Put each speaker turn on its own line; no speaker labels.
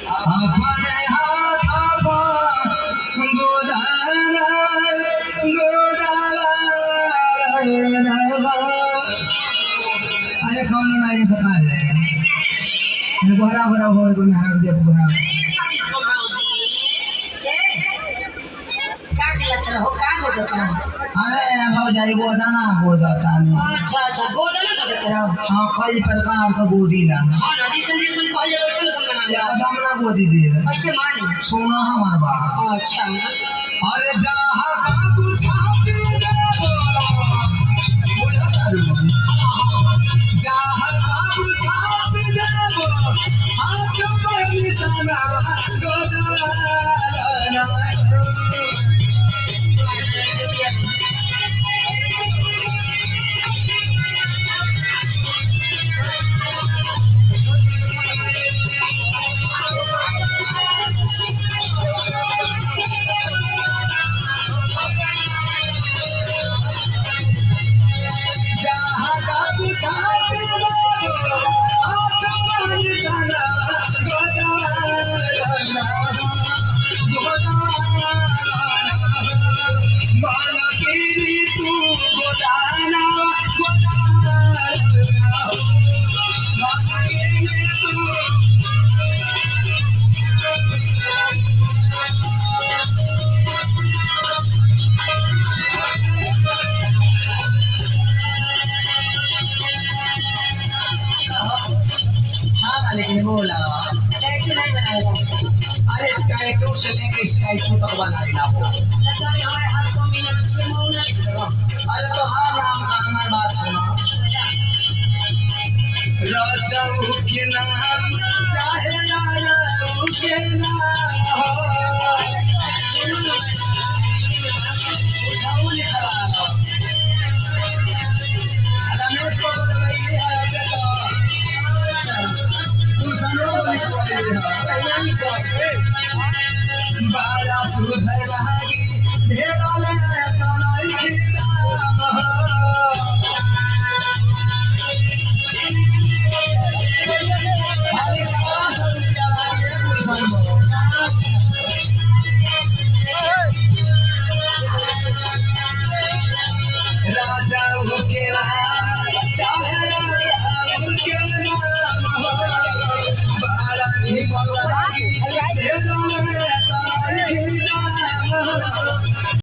अपने हाथ अरे कौन नहीं पता है बड़ा बड़ा हो तो ना दे बड़ा अरे भाई गोदाना गोदाता नहीं
अच्छा अच्छा गोदाना का देख रहा हूँ।
हाँ कई प्रकार का गोदी ला
हाँ नदी संदेश कॉल जरूर सुन बना लिया
दामना गोदी दे
ऐसे मानी
सोना हमार बाप
अच्छा
अरे जहाँ बाबू छाती दे बोला करूँ जहाँ बाबू छाती दे हाथ पर निशाना गोदाना जहाँ बाबू छाती दे हाथ पर निशाना गोदाना माला तेरी तू गोदाना गोदाना माला तेरी तू हाँ लेकिन बोला
टैटू नहीं बनाएगा
अरे टैटू से लेके स्टैचू तक बना देना हो
हमारे हाथ को मिला छे मौना
अरे तो हाँ नाम का हमारी बात सुनो राजाऊ के नाम चाहे राजाऊ के नाम